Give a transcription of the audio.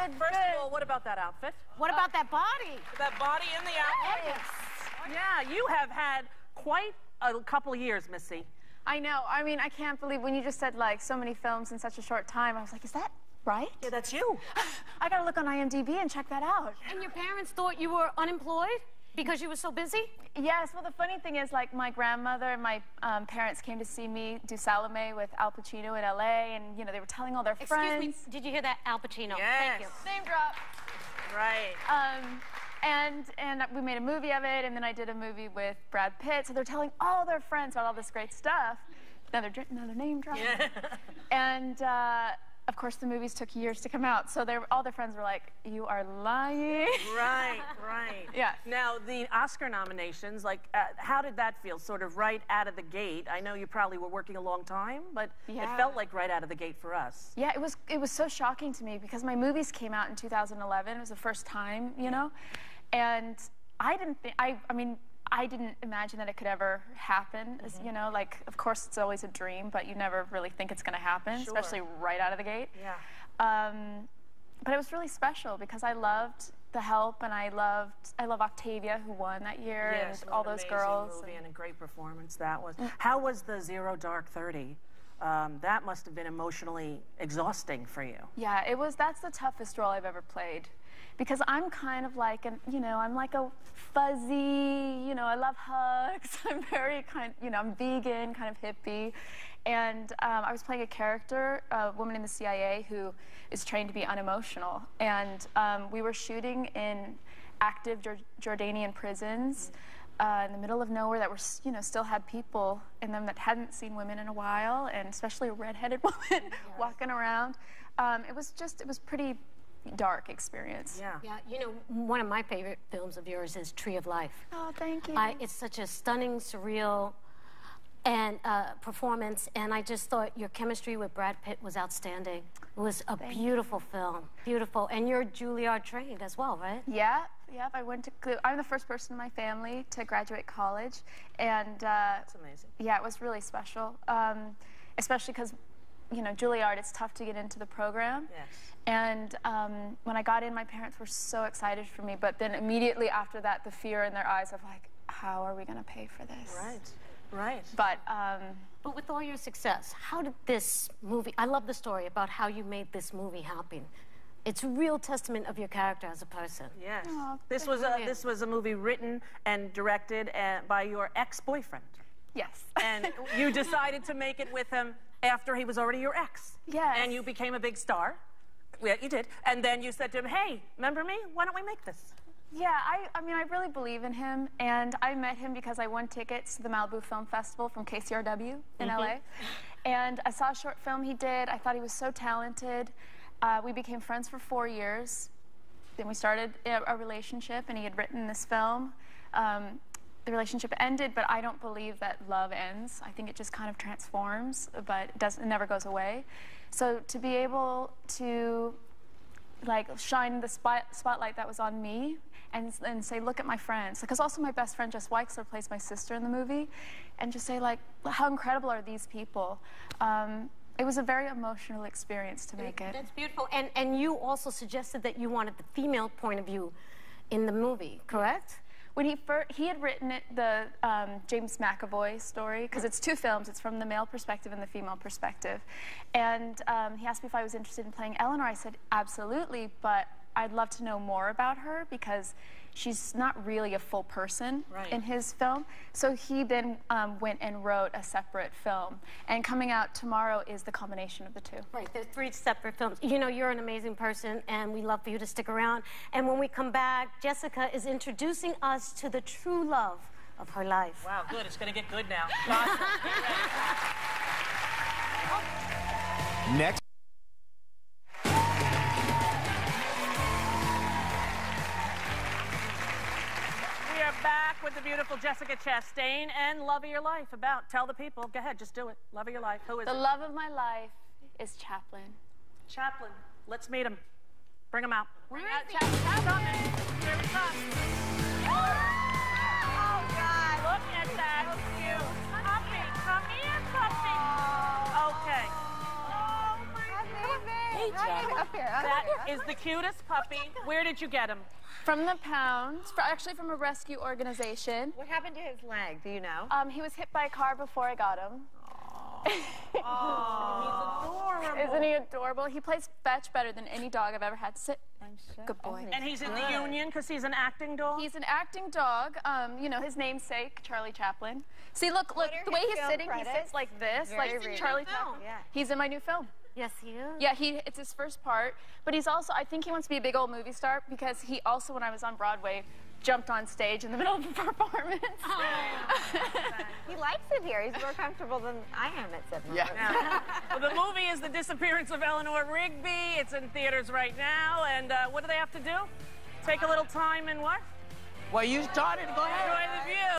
Good, First of all, what about that outfit? What about that body? That body in the outfit? Yes. Yeah, you have had quite a couple years, Missy. I know. I mean, I can't believe when you just said, like, so many films in such a short time. I was like, is that right? Yeah, that's you. I gotta look on IMDb and check that out. And your parents thought you were unemployed because you were so busy? Yes, well, the funny thing is, like, my grandmother and my parents came to see me do Salome with Al Pacino in LA, and, you know, they were telling all their friends. Excuse me, did you hear that? Al Pacino. Yes. Thank you. Name drop. Right. And we made a movie of it, and then I did a movie with Brad Pitt, so they're telling all their friends about all this great stuff. Another name drop. Yeah. And, of course, the movies took years to come out, so all their friends were like, you are lying. Right, right. Yeah. Now, the Oscar nominations, like, how did that feel, sort of right out of the gate? I know you probably were working a long time, but it felt like right out of the gate for us. Yeah, it was so shocking to me because my movies came out in 2011. It was the first time, you know? And I didn't think, I mean, I didn't imagine that it could ever happen. You know, like, of course, it's always a dream, but you never really think it's going to happen, especially right out of the gate. Yeah. But it was really special because I loved The Help, and I love Octavia, who won that year, Yes, and all those girls. Movie and a great performance that was. How was the Zero Dark 30? That must have been emotionally exhausting for you. Yeah, that's the toughest role I've ever played. Because I'm kind of like I'm like a fuzzy, you know, I love hugs. I'm very I'm vegan, kind of hippie. And I was playing a character, a woman in the CIA who is trained to be unemotional. And we were shooting in active Jordanian prisons in the middle of nowhere that were, still had people in them that hadn't seen women in a while, and especially a redheaded woman walking around. It was pretty dark experience. Yeah. Yeah, you know, one of my favorite films of yours is Tree of Life. Oh, thank you. It's such a stunning, surreal, and performance, and I just thought your chemistry with Brad Pitt was outstanding. It was a beautiful film, beautiful, and you're Juilliard trained as well, right? Yeah, I went to. I'm the first person in my family to graduate college, and That's amazing. Yeah, it was really special, especially because, you know, Juilliard, it's tough to get into the program. Yes. And when I got in, my parents were so excited for me, but then immediately after that, the fear in their eyes of like, how are we going to pay for this? Right, right. But with all your success, how did this movie, I love the story about how you made this movie happen. It's a real testament of your character as a person. Yes. Oh, this was a movie written and directed by your ex-boyfriend. Yes. And you decided to make it with him after he was already your ex. Yes. And you became a big star. Yeah, you did. And then you said to him, hey, remember me? Why don't we make this? Yeah, I mean, I really believe in him, and I met him because I won tickets to the Malibu Film Festival from KCRW in LA. And I saw a short film he did. I thought he was so talented. We became friends for 4 years. Then we started a relationship, and he had written this film. The relationship ended, but I don't believe that love ends. I think it just kind of transforms, but it never goes away. So to be able to like shine the spotlight that was on me and say, look at my friends. Because also my best friend, Jess Weixler, plays my sister in the movie, and just say, like, how incredible are these people? It was a very emotional experience to make it. That's beautiful. And you also suggested that you wanted the female point of view in the movie, correct? When he had written it, the James McAvoy story, because it's 2 films. It's from the male perspective and the female perspective. And he asked me if I was interested in playing Eleanor. I said, absolutely, but I'd love to know more about her because she's not really a full person in his film. So he then went and wrote a separate film. And coming out tomorrow is the combination of the 2. Right, there's 3 separate films. You know, you're an amazing person, and we love for you to stick around. And when we come back, Jessica is introducing us to the true love of her life. Wow, good. It's going to get good now. Next. Back with the beautiful Jessica Chastain and Love of Your Life. Tell the people. Go ahead, just do it. Love of Your Life. Who is it? The love of my life is Chaplin. Chaplin. Let's meet him. Bring him out. Where is Chaplin? Here he comes. Oh, God. Look at that. So cute. Puppy. Come here, puppy. Okay. Oh, my baby. Hey, Up here. That is the cutest puppy. Where did you get him? From the pound, actually from a rescue organization. What happened to his leg? Do you know? He was hit by a car before I got him. Oh, he's adorable. Isn't he adorable? He plays fetch better than any dog I've ever had. Sit. I'm sure. Good boy. And he's in the union because he's an acting dog? He's an acting dog. You know, his namesake, Charlie Chaplin. See, look, the way he's sitting, he sits like this, like Charlie Chaplin. Yeah. He's in my new film. Yes, he is. Yeah, it's his first part, but he's also, I think he wants to be a big old movie star because he also, when I was on Broadway, jumped on stage in the middle of a performance. He likes it here. He's more comfortable than I am at Sept. Yeah. Well, the movie is The Disappearance of Eleanor Rigby. It's in theaters right now, and what do they have to do? Take a little time and what? Well, you started. Go ahead. Enjoy the view.